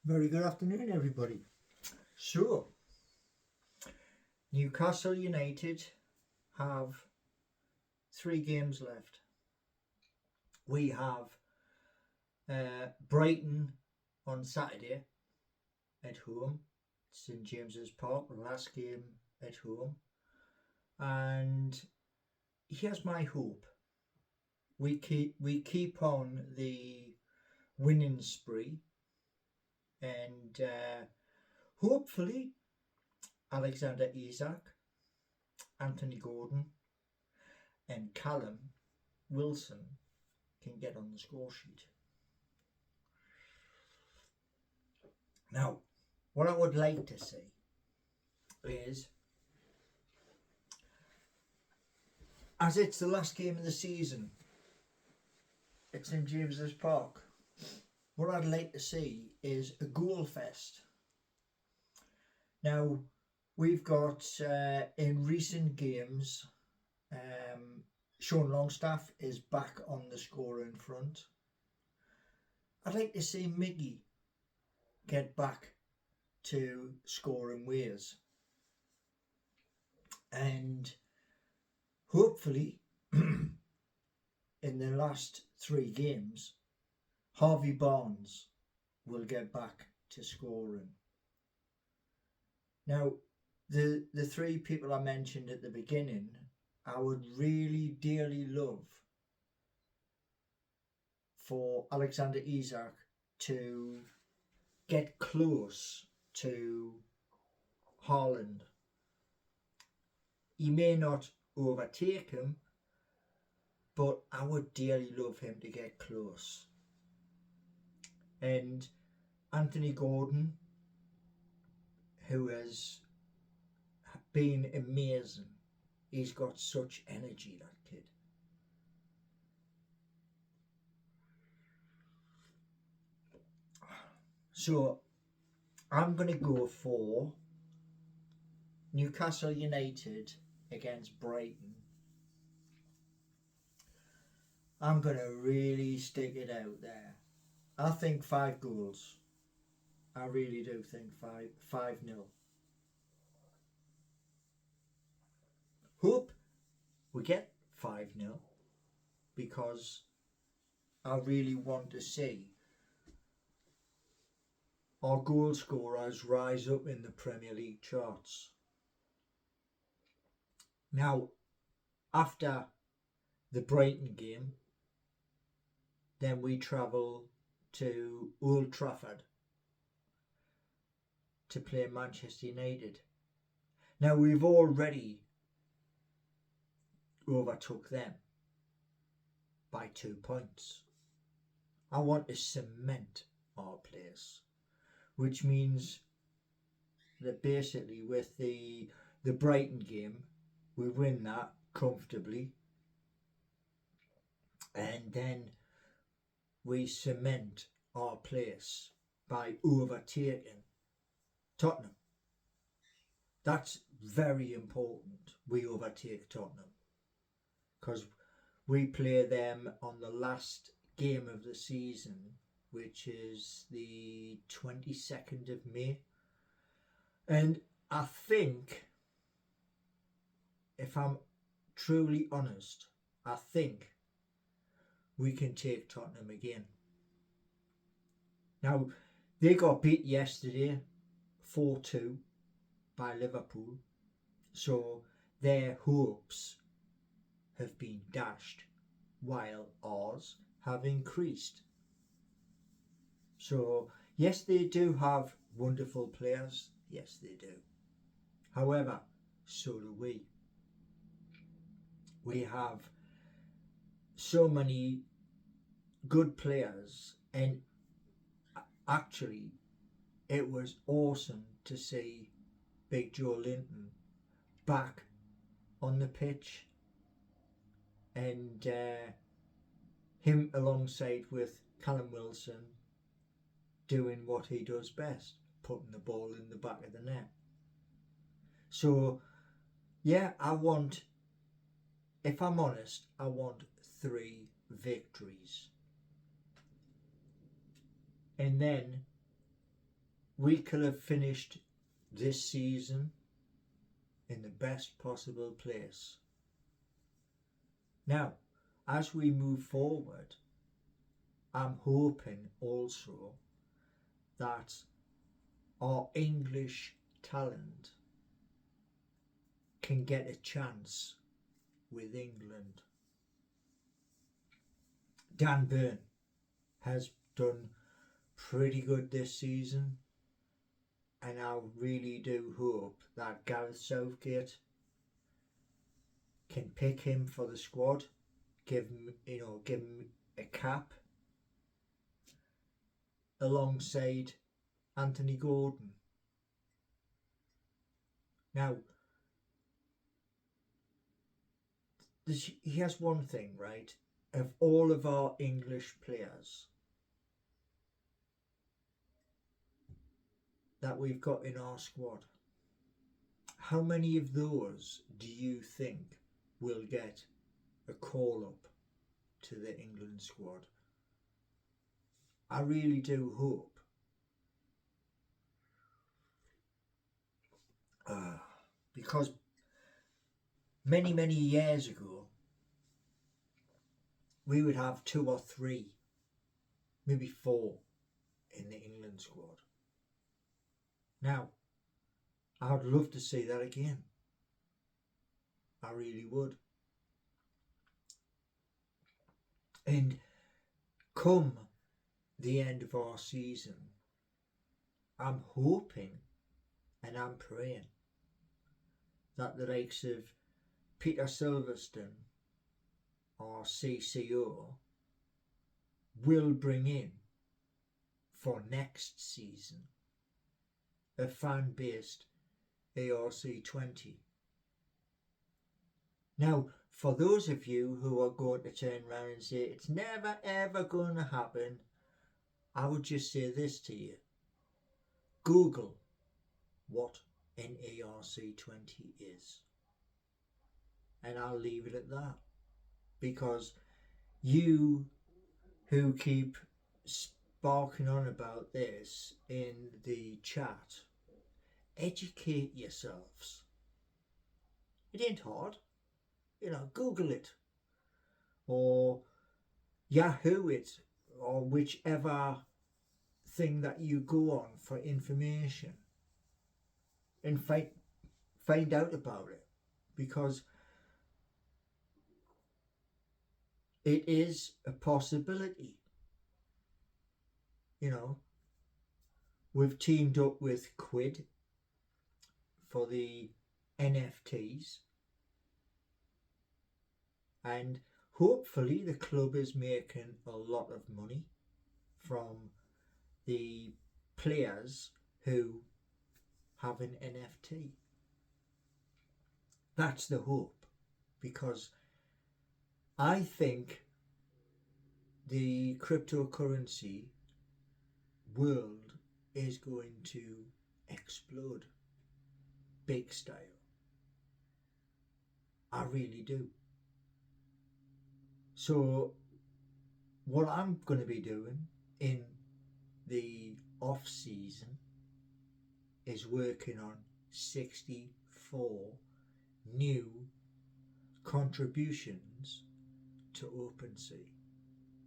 Very good afternoon, everybody. So, Newcastle United have 3 games left. We have Brighton on Saturday at home, St James's Park, last game at home. And here's my hope. We keep on the winning spree, and hopefully Alexander Isak, Anthony Gordon and Callum Wilson can get on the score sheet. Now, what I would like to see is, as it's the last game of the season at St James's Park, what I'd like to see is a goal fest. Now, we've got in recent games, Sean Longstaff is back on the scoring front. I'd like to see Mickey get back to scoring ways. And hopefully, in the last 3 games, Harvey Barnes will get back to scoring. Now, the 3 people I mentioned at the beginning, I would really dearly love for Alexander Isak to get close to Haaland. He may not overtake him, but I would dearly love him to get close. And Anthony Gordon, who has been amazing. He's got such energy, that kid. So I'm going to go for Newcastle United against Brighton. I'm going to really stick it out there. I think 5 goals. I really do think 5-0. Hope we get 5-0 because I really want to see our goal scorers rise up in the Premier League charts. Now, after the Brighton game, then we travel to Old Trafford to play Manchester United. Now, we've already overtook them by 2 points. I want to cement our place, which means that basically with the Brighton game, we win that comfortably, and then we cement our place by overtaking Tottenham. That's very important. We overtake Tottenham because we play them on the last game of the season, which is the 22nd of May. And I think, if I'm truly honest, I think we can take Tottenham again. Now, they got beat yesterday 4-2 by Liverpool, so their hopes have been dashed while ours have increased. So yes, they do have wonderful players, yes they do. However, so do we. We have so many good players, and actually it was awesome to see Big Joe Linton back on the pitch, and him alongside with Callum Wilson doing what he does best, putting the ball in the back of the net. So yeah, if I'm honest, I want 3 victories. And then we could have finished this season in the best possible place. Now, as we move forward, I'm hoping also that our English talent can get a chance with England. Dan Burn has done pretty good this season, and I really do hope that Gareth Southgate can pick him for the squad, give him a cap alongside Anthony Gordon. Now, here's one thing, right? Of all of our English players that we've got in our squad, how many of those do you think will get a call up to the England squad? I really do hope. Because many years ago, we would have 2 or 3, maybe 4 in the England squad. Now, I would love to see that again. I really would. And come the end of our season, I'm hoping and I'm praying that the likes of Peter Silverstone, our CCO, will bring in for next season a fan-based ARC20. Now, for those of you who are going to turn around and say it's never ever going to happen, I would just say this to you. Google what an ARC20 is. And I'll leave it at that. Because you who keep sparking on about this in the chat, educate yourselves. It ain't hard. Google it. Or Yahoo it. Or whichever thing that you go on for information. And find out about it. Because it is a possibility. We've teamed up with Quid for the NFTs, and hopefully the club is making a lot of money from the players who have an NFT. That's the hope, because I think the cryptocurrency world is going to explode big style. I really do. So what I'm going to be doing in the off season is working on 64 new contributions to OpenSea.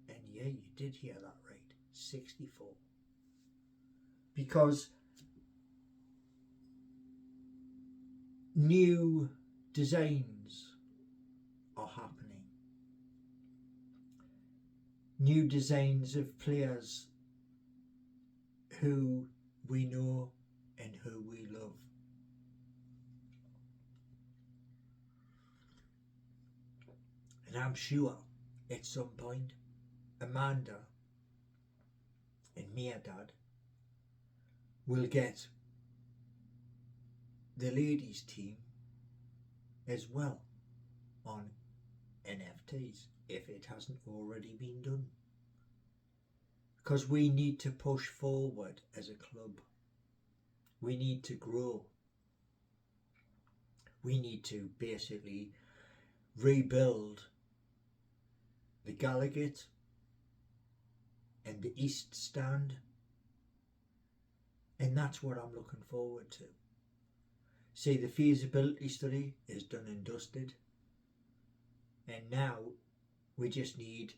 And yeah, you did hear that right, 64. Because new designs are happening. New designs of players who we know and who we love. And I'm sure at some point Amanda and Mia Dad will get the ladies team as well on NFTs if it hasn't already been done. Because we need to push forward as a club. We need to grow. We need to basically rebuild the Gallowgate and the East Stand, and And that's what I'm looking forward to. See, the feasibility study is done and dusted. And now we just need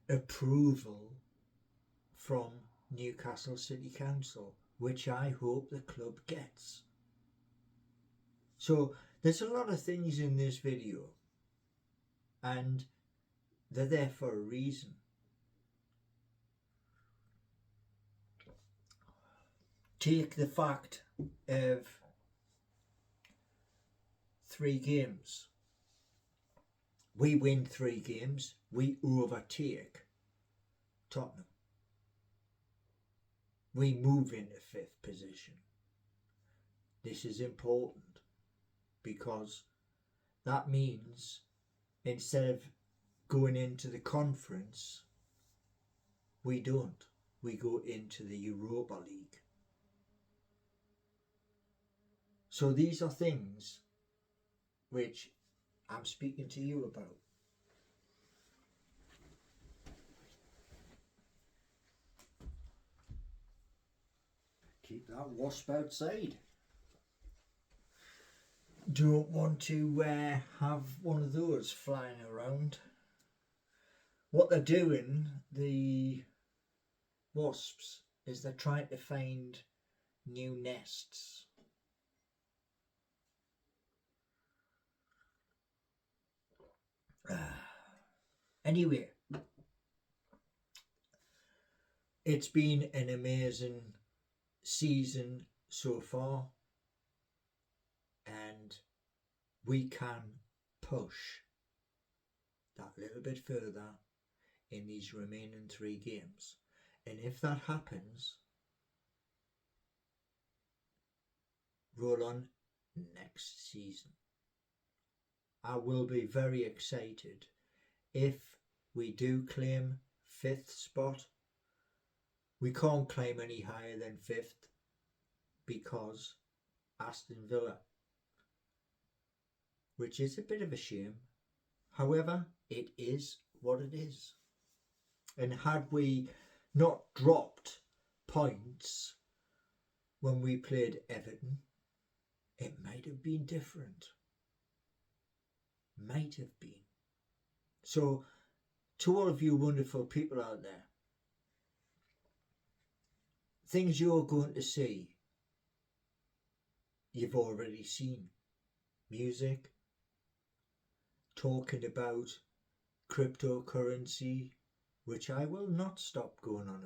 approval from Newcastle City Council, which I hope the club gets. So there's a lot of things in this video, and they're there for a reason. Take the fact of 3 games. We win 3 games, we overtake Tottenham. We move into 5th position. This is important because that means instead of going into the conference, we don't. We go into the Europa League. So these are things which I'm speaking to you about. Keep that wasp outside. Don't want to have one of those flying around. What they're doing, the wasps, is they're trying to find new nests. Anyway, it's been an amazing season so far, and we can push that little bit further in these remaining 3 games. And if that happens, roll on next season. I will be very excited if we do claim 5th spot. We can't claim any higher than 5th because Aston Villa, which is a bit of a shame. However, it is what it is. And had we not dropped points when we played Everton, it might have been different. Might have been. So, to all of you wonderful people out there, things you're going to see, you've already seen. Music, talking about cryptocurrency, which I will not stop going on